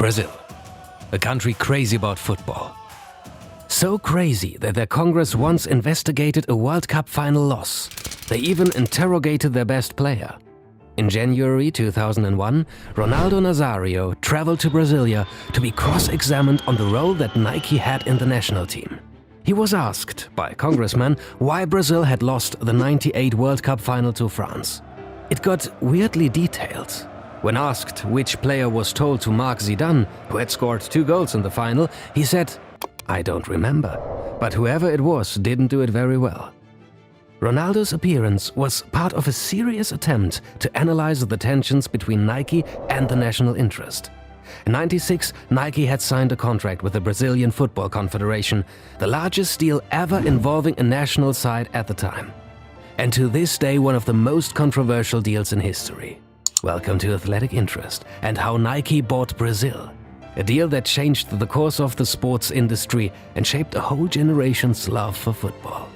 Brazil, a country crazy about football. So crazy that their Congress once investigated a World Cup final loss. They even interrogated their best player. In January 2001, Ronaldo Nazario traveled to Brasilia to be cross-examined on the role that Nike had in the national team. He was asked by a congressman why Brazil had lost the '98 World Cup final to France. It got weirdly detailed. When asked which player was told to mark Zidane, who had scored 2 goals in the final, he said, "I don't remember, but whoever it was didn't do it very well." Ronaldo's appearance was part of a serious attempt to analyze the tensions between Nike and the national interest. In '96, Nike had signed a contract with the Brazilian Football Confederation, the largest deal ever involving a national side at the time. And to this day, one of the most controversial deals in history. Welcome to Athletic Interest and how Nike bought Brazil. A deal that changed the course of the sports industry and shaped a whole generation's love for football.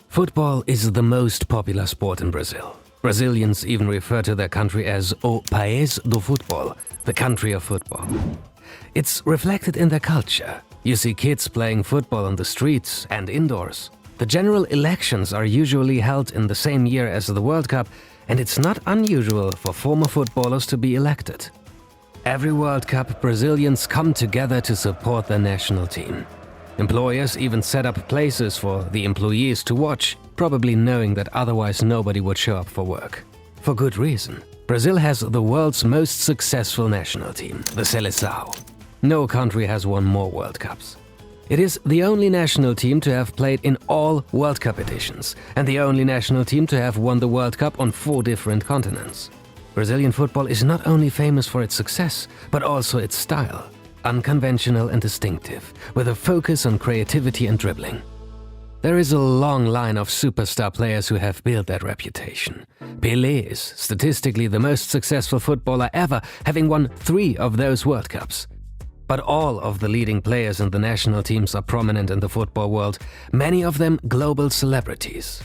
Football is the most popular sport in Brazil. Brazilians even refer to their country as O País do Futebol, the country of football. It's reflected in their culture. You see kids playing football on the streets and indoors. The general elections are usually held in the same year as the World Cup, and it's not unusual for former footballers to be elected. Every World Cup, Brazilians come together to support their national team. Employers even set up places for the employees to watch, probably knowing that otherwise nobody would show up for work. For good reason. Brazil has the world's most successful national team, the Seleção. No country has won more World Cups. It is the only national team to have played in all World Cup editions, and the only national team to have won the World Cup on 4 different continents. Brazilian football is not only famous for its success, but also its style. Unconventional and distinctive, with a focus on creativity and dribbling. There is a long line of superstar players who have built that reputation. Pelé is statistically the most successful footballer ever, having won 3 of those World Cups. But all of the leading players in the national teams are prominent in the football world, many of them global celebrities.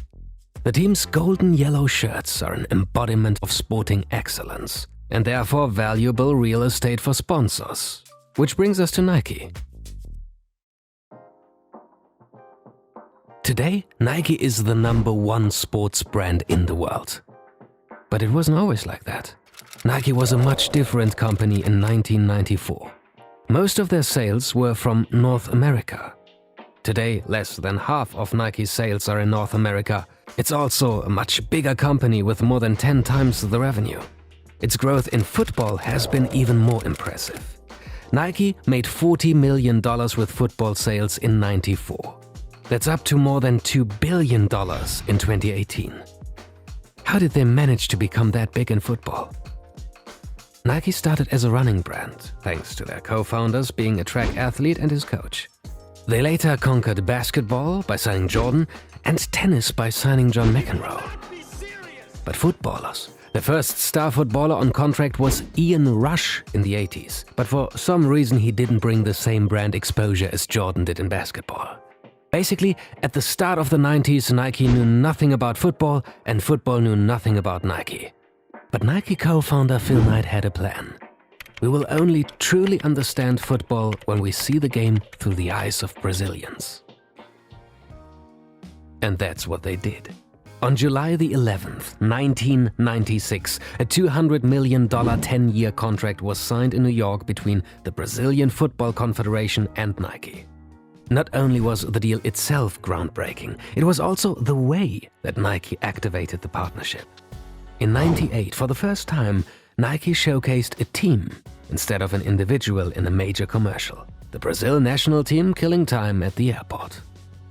The team's golden yellow shirts are an embodiment of sporting excellence, and therefore valuable real estate for sponsors. Which brings us to Nike. Today, Nike is the #1 sports brand in the world. But it wasn't always like that. Nike was a much different company in 1994. Most of their sales were from North America. Today, less than half of Nike's sales are in North America. It's also a much bigger company with more than 10 times the revenue. Its growth in football has been even more impressive. Nike made $40 million with football sales in '94. That's up to more than $2 billion in 2018. How did they manage to become that big in football? Nike started as a running brand, thanks to their co-founders being a track athlete and his coach. They later conquered basketball by signing Jordan and tennis by signing John McEnroe. But footballers. The first star footballer on contract was Ian Rush in the '80s, but for some reason he didn't bring the same brand exposure as Jordan did in basketball. Basically, at the start of the '90s, Nike knew nothing about football and football knew nothing about Nike. But Nike co-founder Phil Knight had a plan. We will only truly understand football when we see the game through the eyes of Brazilians. And that's what they did. On July the 11th, 1996, a $200 million 10-year contract was signed in New York between the Brazilian Football Confederation and Nike. Not only was the deal itself groundbreaking, it was also the way that Nike activated the partnership. In '98, for the first time, Nike showcased a team instead of an individual in a major commercial. The Brazil national team killing time at the airport.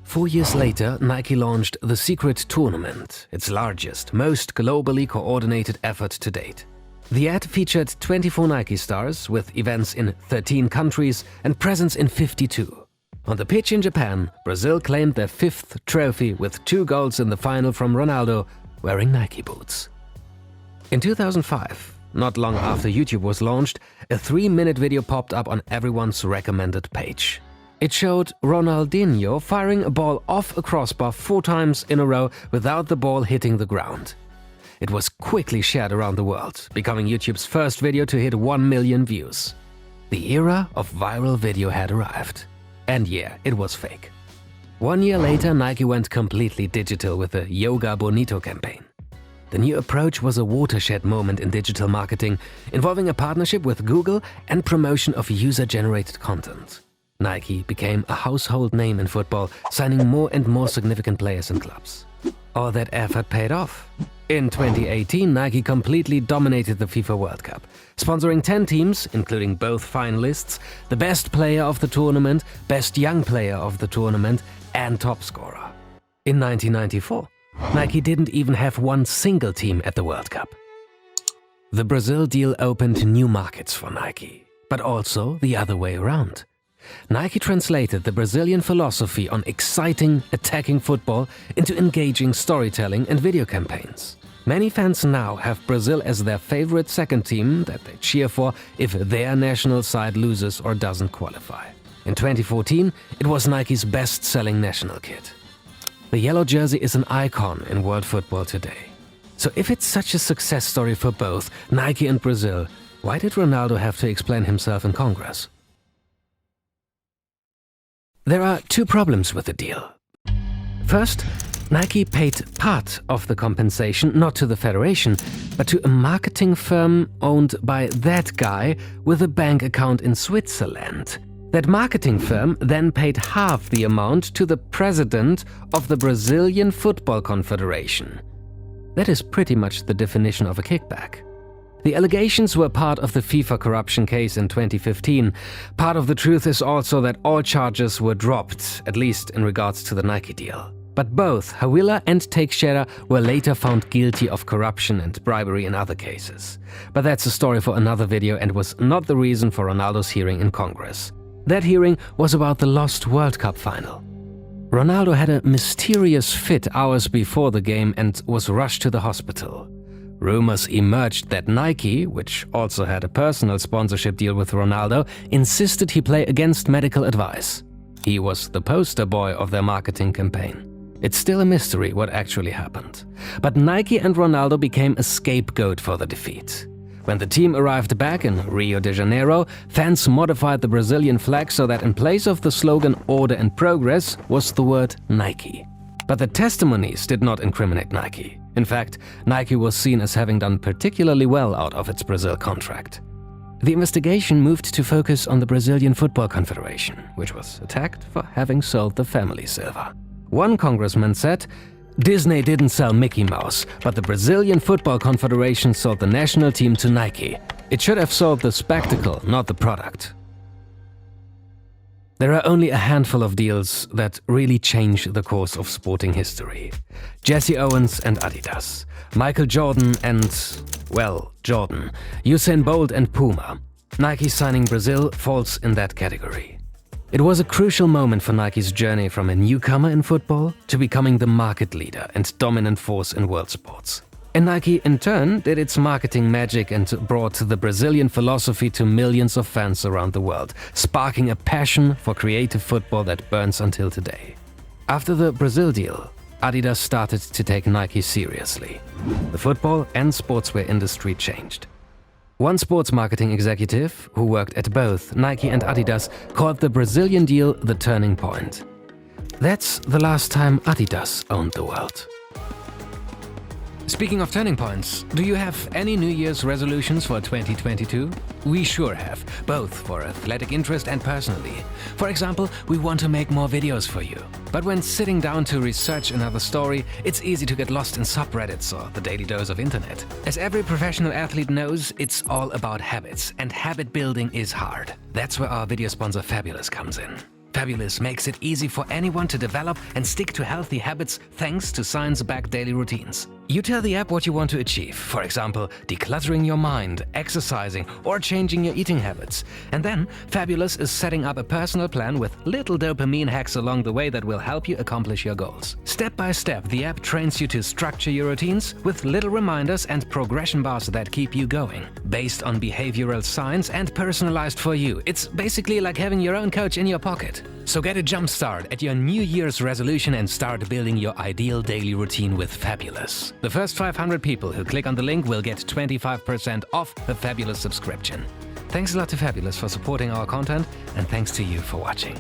4 years later, Nike launched the Secret Tournament, its largest, most globally coordinated effort to date. The ad featured 24 Nike stars with events in 13 countries and presence in 52. On the pitch in Japan, Brazil claimed their 5th trophy with 2 goals in the final from Ronaldo wearing Nike boots. In 2005, not long after YouTube was launched, a 3-minute video popped up on everyone's recommended page. It showed Ronaldinho firing a ball off a crossbar 4 times in a row without the ball hitting the ground. it was quickly shared around the world, becoming YouTube's first video to hit 1 million views. The era of viral video had arrived. And yeah, it was fake. 1 year later, Nike went completely digital with the Yoga Bonito campaign. The new approach was a watershed moment in digital marketing, involving a partnership with Google and promotion of user-generated content. Nike became a household name in football, signing more and more significant players and clubs. All that effort paid off. In 2018, Nike completely dominated the FIFA World Cup, sponsoring 10 teams, including both finalists, the best player of the tournament, best young player of the tournament, and top scorer. In 1994, Nike didn't even have one single team at the World Cup. The Brazil deal opened new markets for Nike, but also the other way around. Nike translated the Brazilian philosophy on exciting, attacking football into engaging storytelling and video campaigns. Many fans now have Brazil as their favorite second team that they cheer for if their national side loses or doesn't qualify. In 2014, it was Nike's best-selling national kit. The yellow jersey is an icon in world football today. So if it's such a success story for both Nike and Brazil, why did Ronaldo have to explain himself in Congress? There are two problems with the deal. First, Nike paid part of the compensation not to the federation, but to a marketing firm owned by that guy with a bank account in Switzerland. That marketing firm then paid half the amount to the president of the Brazilian Football Confederation. That is pretty much the definition of a kickback. The allegations were part of the FIFA corruption case in 2015. Part of the truth is also that all charges were dropped, at least in regards to the Nike deal. But both Hawila and Teixeira were later found guilty of corruption and bribery in other cases. But that's a story for another video and was not the reason for Ronaldo's hearing in Congress. That hearing was about the lost World Cup final. Ronaldo had a mysterious fit hours before the game and was rushed to the hospital. Rumors emerged that Nike, which also had a personal sponsorship deal with Ronaldo, insisted he play against medical advice. He was the poster boy of their marketing campaign. It's still a mystery what actually happened. But Nike and Ronaldo became a scapegoat for the defeat. When the team arrived back in Rio de Janeiro, fans modified the Brazilian flag so that in place of the slogan "Order and Progress" was the word Nike. But the testimonies did not incriminate Nike. In fact, Nike was seen as having done particularly well out of its Brazil contract. The investigation moved to focus on the Brazilian Football Confederation, which was attacked for having sold the family silver. One congressman said, "Disney didn't sell Mickey Mouse, but the Brazilian Football Confederation sold the national team to Nike. It should have sold the spectacle, not the product." There are only a handful of deals that really change the course of sporting history. Jesse Owens and Adidas, Michael Jordan and, well, Jordan, Usain Bolt and Puma. Nike signing Brazil falls in that category. It was a crucial moment for Nike's journey from a newcomer in football to becoming the market leader and dominant force in world sports. And Nike, in turn, did its marketing magic and brought the Brazilian philosophy to millions of fans around the world, sparking a passion for creative football that burns until today. After the Brazil deal, Adidas started to take Nike seriously. The football and sportswear industry changed. One sports marketing executive, who worked at both Nike and Adidas, called the Brazilian deal the turning point. That's the last time Adidas owned the world. Speaking of turning points, do you have any New Year's resolutions for 2022? We sure have, both for athletic interest and personally. For example, we want to make more videos for you. But when sitting down to research another story, it's easy to get lost in subreddits or the daily dose of internet. As every professional athlete knows, it's all about habits, and habit building is hard. That's where our video sponsor Fabulous comes in. Fabulous makes it easy for anyone to develop and stick to healthy habits thanks to science-backed daily routines. You tell the app what you want to achieve, for example, decluttering your mind, exercising, or changing your eating habits. And then, Fabulous is setting up a personal plan with little dopamine hacks along the way that will help you accomplish your goals. Step by step, the app trains you to structure your routines with little reminders and progression bars that keep you going. Based on behavioral science and personalized for you, it's basically like having your own coach in your pocket. So get a jump start at your New Year's resolution and start building your ideal daily routine with Fabulous. The first 500 people who click on the link will get 25% off a Fabulous subscription. Thanks a lot to Fabulous for supporting our content, and thanks to you for watching.